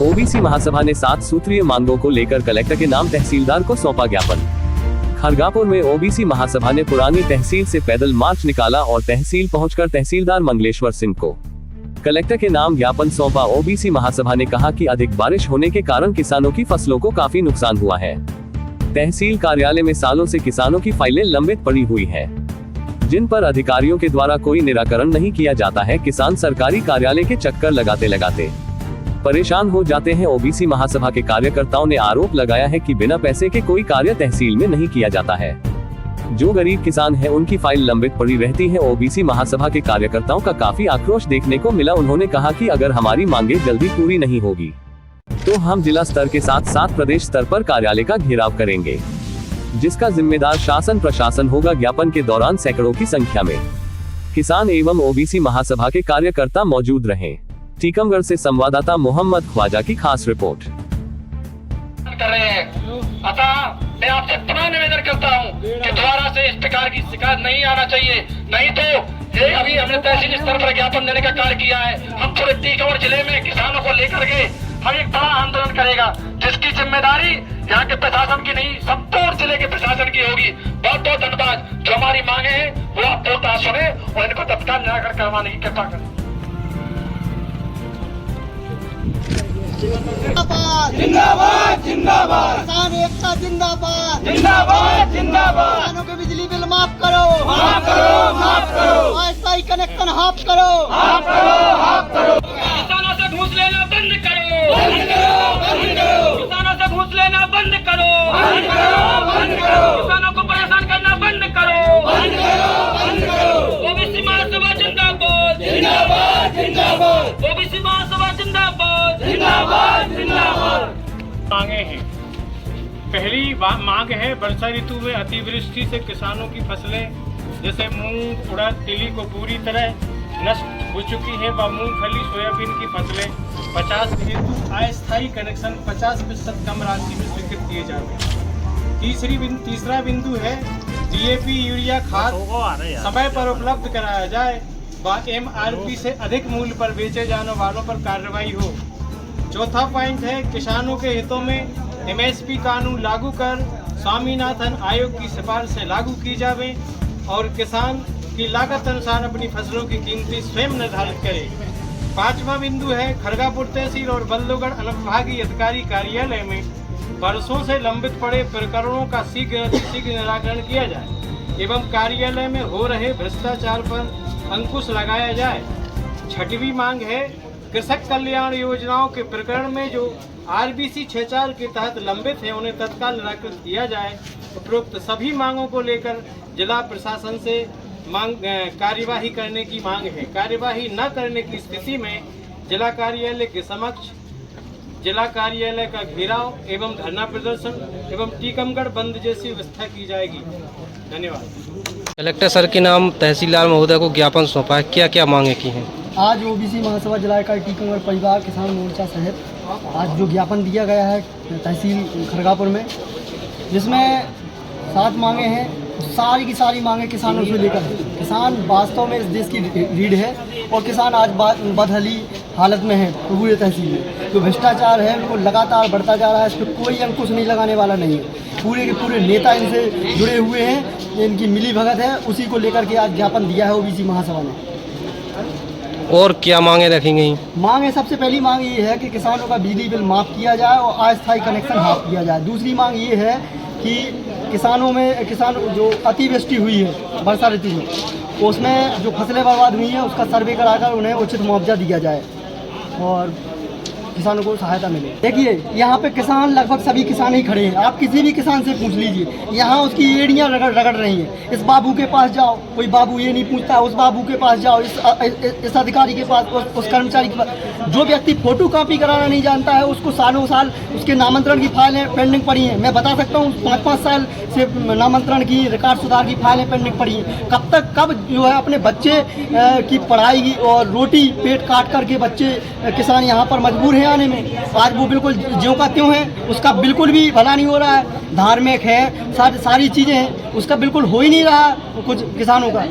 OBC महासभा ने 7 सूत्रीय मांगों को लेकर कलेक्टर के नाम तहसीलदार को सौंपा ज्ञापन। खरगापुर में ओबीसी महासभा ने पुरानी तहसील से पैदल मार्च निकाला और तहसील पहुंचकर तहसीलदार मंगलेश्वर सिंह को कलेक्टर के नाम ज्ञापन सौंपा। ओबीसी महासभा ने कहा कि अधिक बारिश होने के कारण किसानों की फसलों को काफी नुकसान हुआ है। तहसील कार्यालय में सालों से किसानों की फाइलें लंबित पड़ी हुई है, जिन पर अधिकारियों के द्वारा कोई निराकरण नहीं किया जाता है। किसान सरकारी कार्यालय के चक्कर लगाते परेशान हो जाते हैं। ओबीसी महासभा के कार्यकर्ताओं ने आरोप लगाया है कि बिना पैसे के कोई कार्य तहसील में नहीं किया जाता है। जो गरीब किसान हैं उनकी फाइल लंबित पड़ी रहती है। ओबीसी महासभा के कार्यकर्ताओं का काफी आक्रोश देखने को मिला। उन्होंने कहा कि अगर हमारी मांगे जल्दी पूरी नहीं होगी तो हम जिला स्तर के साथ साथ प्रदेश स्तर पर कार्यालय का घेराव करेंगे, जिसका जिम्मेदार शासन प्रशासन होगा। ज्ञापन के दौरान सैकड़ों की संख्या में किसान एवं ओबीसी महासभा के कार्यकर्ता मौजूद रहे। टीकमगढ़ से संवाददाता मोहम्मद ख्वाजा की खास रिपोर्ट। कर रहे हैं, अतः मैं आपसे पुनः निवेदन करता हूं कि दोबारा से इस प्रकार की शिकायत नहीं आना चाहिए। नहीं तो ये अभी हमने तहसील स्तर पर ज्ञापन देने का कार्य किया है। हम पूरे टीकमगढ़ जिले में किसानों को लेकर के हम एक बड़ा आंदोलन करेगा, जिसकी जिम्मेदारी यहाँ के प्रशासन की नहीं, संपूर्ण जिले के प्रशासन की होगी। बहुत बहुत धन्यवाद। जो हमारी मांगे हैं वो आप बोलता सुने और इनको तत्काल निराकरण करवाने की कृपा करें। जिंदाबाद जिंदाबाद, किसान एकता जिंदाबाद जिंदाबाद जिंदाबाद। किसानों के बिजली बिल माफ करो, माफ करो, माफ करो। अस्थायी कनेक्शन हाफ करो, हाफ करो, हाफ करो। किसानों से घूस लेना बंद करो, बंद करो, बंद करो। किसानों से घूस लेना बंद करो, बंद करो, बंद करो। किसानों को परेशान करना बंद करो, बंद करो, बंद करो। ओबीसी महासभा जिंदाबाद जिंदाबाद जिंदाबाद, ओबीसी महासभा जिंदाबाद जिंदाबाद जिंदाबाद। मांगे हैं। पहली मांग है वर्षा ऋतु में अतिवृष्टि से किसानों की फसलें जैसे मूंग, उड़द, तिली को पूरी तरह नष्ट हो चुकी है व मूंगफली, सोयाबीन की फसलें 50 हेतु अस्थायी कनेक्शन 50% कम राशि में स्वीकृत किए जाए। तीसरा बिंदु है डीएपी यूरिया खाद समय पर उपलब्ध कराया जाए व एमआरपी से अधिक मूल्य पर बेचे जाने वालों पर कार्रवाई हो। चौथा पॉइंट है किसानों के हितों में एमएसपी कानून लागू कर स्वामीनाथन आयोग की सिफारिश से लागू की जावे और किसान की लागत अनुसार अपनी फसलों की कीमतें स्वयं निर्धारित करे। पांचवा बिंदु है खरगापुर तहसील और बल्लभगढ़ अनुविभागीय अधिकारी कार्यालय में वर्षों से लंबित पड़े प्रकरणों का शीघ्र निराकरण किया जाए एवं कार्यालय में हो रहे भ्रष्टाचार पर अंकुश लगाया जाए। छठवीं मांग है कृषक कल्याण योजनाओं के प्रकरण में जो आरबीसी 64 के तहत लंबित है उन्हें तत्काल निराकृत किया जाए। उपरोक्त सभी मांगों को लेकर जिला प्रशासन से कार्यवाही करने की मांग है। कार्यवाही न करने की स्थिति में जिला कार्यालय के समक्ष जिला कार्यालय का घेराव एवं धरना प्रदर्शन एवं टीकमगढ़ बंद जैसी व्यवस्था की जाएगी। धन्यवाद। कलेक्टर सर के नाम तहसीलदार महोदय को ज्ञापन सौंपा है, क्या क्या मांगे की हैं? आज ओबीसी महासभा जिला इकाई टीकमगढ़ परिवार किसान मोर्चा सहित आज जो ज्ञापन दिया गया है तहसील खरगापुर में, जिसमें 7 मांगे हैं। सारी की सारी मांगे किसानों से लेकर किसान वास्तव में इस देश की रीढ़ है और किसान आज बदहाली हालत में है पूरे तहसील में। जो भ्रष्टाचार है वो लगातार बढ़ता जा रहा है, इस पर कोई अंकुश नहीं लगाने वाला नहीं है। पूरे के पूरे नेता इनसे जुड़े हुए हैं, इनकी मिली भगत है, उसी को लेकर के आज ज्ञापन दिया है ओबीसी महासभा ने। और क्या मांगे रखी गई? मांगे सबसे पहली मांग ये है कि किसानों का बिजली बिल माफ़ किया जाए और अस्थायी कनेक्शन हाफ किया जाए। दूसरी मांग ये है कि किसान जो अतिवृष्टि हुई है वर्षा ऋतु में, उसमें जो फसलें बर्बाद हुई हैं उसका सर्वे कराकर उन्हें उचित मुआवजा दिया जाए और किसानों को सहायता मिले। देखिए यहाँ पे किसान लगभग सभी किसान ही खड़े हैं, आप किसी भी किसान से पूछ लीजिए, यहाँ उसकी एड़ियाँ रगड़ रही हैं। इस बाबू के पास जाओ, कोई बाबू ये नहीं पूछता, उस बाबू के पास जाओ, इस अधिकारी के पास, उस कर्मचारी के पास। जो व्यक्ति फोटो कॉपी कराना नहीं जानता है उसको सालों साल उसके नामांतरण की फाइलें पेंडिंग पड़ी हैं। मैं बता सकता हूँ 5-5 साल से नामांतरण की, रिकॉर्ड सुधार की फाइलें पेंडिंग पड़ी हैं। कब जो है अपने बच्चे की पढ़ाई और रोटी पेट काट करके बच्चे किसान यहाँ पर मजबूर हैं आने में। आज वो बिल्कुल ज्यों का त्यों है, उसका बिल्कुल भी भला नहीं हो रहा है। धार्मिक है, सारी चीज़ें हैं, उसका बिल्कुल हो ही नहीं रहा कुछ किसानों का।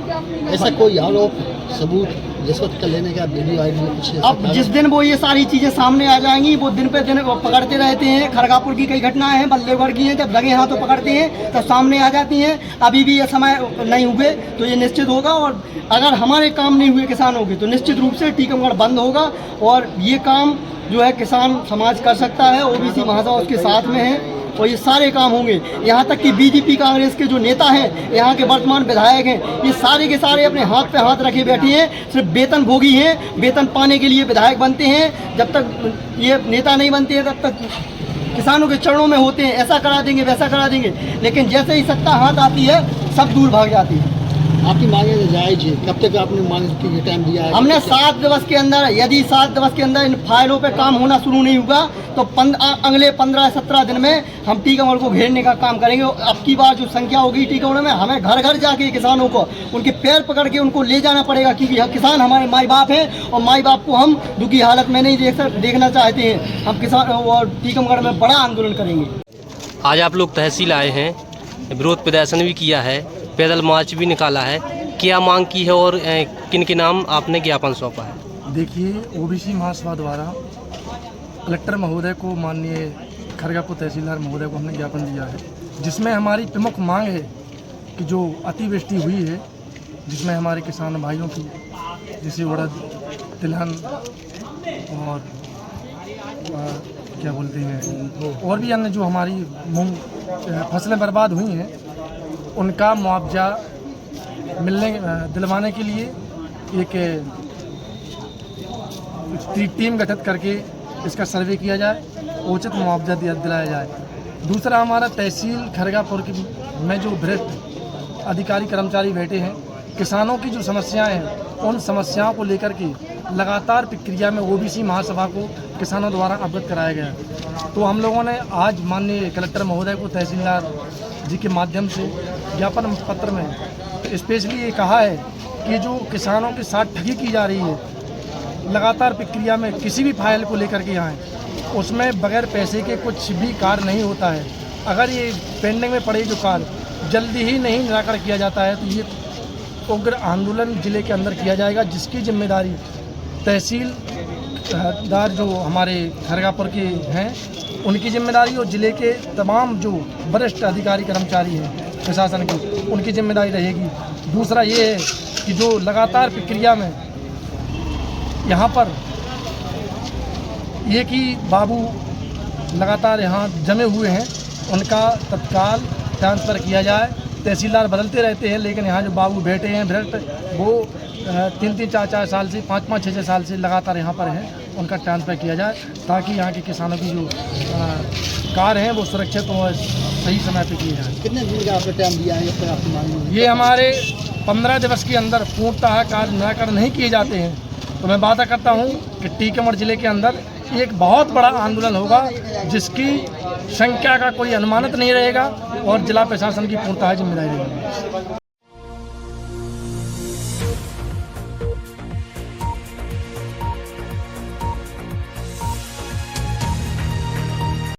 ऐसा कोई आरोप सबूत रिश्वत का लेने का वीडियो आई में कुछ अब जिस दिन वो ये सारी चीज़ें सामने आ जाएंगी वो दिन पे दिन वो पकड़ते रहते हैं। खरगापुर की कई घटनाएं हैं, बल्लेगढ़ की हैं, जब लगे हाथों पकड़ते हैं तब सामने आ जाती हैं। अभी भी ये समय नहीं हुए तो ये निश्चित होगा, और अगर हमारे काम नहीं हुए किसानों के तो निश्चित रूप से टीकमगढ़ बंद होगा। और ये काम जो है किसान समाज कर सकता है, ओबीसी महासभा उसके साथ में है, और ये सारे काम होंगे। यहाँ तक कि बीजेपी कांग्रेस के जो नेता हैं, यहाँ के वर्तमान विधायक हैं, ये सारे के सारे अपने हाथ पे हाथ रखे बैठे हैं, सिर्फ वेतन भोगी हैं। वेतन पाने के लिए विधायक बनते हैं, जब तक ये नेता नहीं बनते हैं तब तक किसानों के चरणों में होते हैं, ऐसा करा देंगे वैसा करा देंगे, लेकिन जैसे ही सत्ता हाथ आती है सब दूर भाग जाती है। आपकी मांगे जायज है, कब तक आपने मांग की टाइम दिया है? हमने 7 दिवस के अंदर, यदि 7 दिवस के अंदर इन फाइलों पे काम होना शुरू नहीं होगा तो अगले 15-17 दिन में हम टीकमगढ़ को घेरने का काम करेंगे। अब की बार जो संख्या होगी टीकमगढ़ में, हमें घर घर जाके किसानों को उनके पैर पकड़ के उनको ले जाना पड़ेगा, क्योंकि किसान हमारे माई बाप हैं और माई बाप को हम दुखी हालत में नहीं देखना चाहते हैं। हम किसान और टीकमगढ़ में बड़ा आंदोलन करेंगे। आज आप लोग तहसील आए हैं, विरोध प्रदर्शन भी किया है, पैदल मार्च भी निकाला है, क्या मांग की है और किन के नाम आपने ज्ञापन सौंपा है? देखिए, ओबीसी महासभा द्वारा कलेक्टर महोदय को, माननीय खरगापुर तहसीलदार महोदय को हमने ज्ञापन दिया है, जिसमें हमारी प्रमुख मांग है कि जो अतिवृष्टि हुई है, जिसमें हमारे किसान भाइयों की जैसे उड़द, तिलहन और क्या बोलते हैं, और भी अन्य जो हमारी मूंग फसलें बर्बाद हुई हैं, उनका मुआवजा दिलवाने के लिए एक टीम गठित करके इसका सर्वे किया जाए, उचित मुआवजा दिलाया जाए। दूसरा, हमारा तहसील खरगापुर की में जो भ्रष्ट अधिकारी कर्मचारी बैठे हैं, किसानों की जो समस्याएं हैं, उन समस्याओं को लेकर के लगातार प्रक्रिया में ओबीसी महासभा को किसानों द्वारा अवगत कराया गया। तो हम लोगों ने आज माननीय कलेक्टर महोदय को तहसीलदार जी के माध्यम से ज्ञापन पत्र में स्पेशली ये कहा है कि जो किसानों के साथ ठगी की जा रही है, लगातार प्रक्रिया में किसी भी फाइल को लेकर के आएँ, उसमें बगैर पैसे के कुछ भी कार्य नहीं होता है। अगर ये पेंडिंग में पड़े जो कार्य जल्दी ही नहीं निराकरण किया जाता है तो ये उग्र आंदोलन जिले के अंदर किया जाएगा, जिसकी जिम्मेदारी तहसीलदार जो हमारे खरगापुर के हैं उनकी जिम्मेदारी और जिले के तमाम जो वरिष्ठ अधिकारी कर्मचारी हैं प्रशासन की, उनकी जिम्मेदारी रहेगी। दूसरा ये है कि जो लगातार प्रक्रिया में यहाँ पर ये कि बाबू लगातार यहाँ जमे हुए हैं, उनका तत्काल ट्रांसफ़र किया जाए। तहसीलदार बदलते रहते हैं, लेकिन यहाँ जो बाबू बैठे हैं भ्रष्ट, वो 3-3, 4-4 साल से 5-5, 6-6 साल से लगातार यहाँ पर हैं, उनका ट्रांसफ़र किया जाए ताकि यहाँ के किसानों की जो कार्य हैं वो सुरक्षित और सही समय पे किए जाए। कितने दिन का आपने टाइम दिया है जब तक आपकी मांग? ये हमारे 15 दिवस के अंदर पूर्णतः कार्य निराकरण नहीं किए जाते हैं तो मैं वादा करता हूँ कि टीकमगढ़ जिले के अंदर एक बहुत बड़ा आंदोलन होगा, जिसकी संख्या का कोई अनुमानित नहीं रहेगा और जिला प्रशासन की पूर्णतः जिम्मेदारी रहेगी।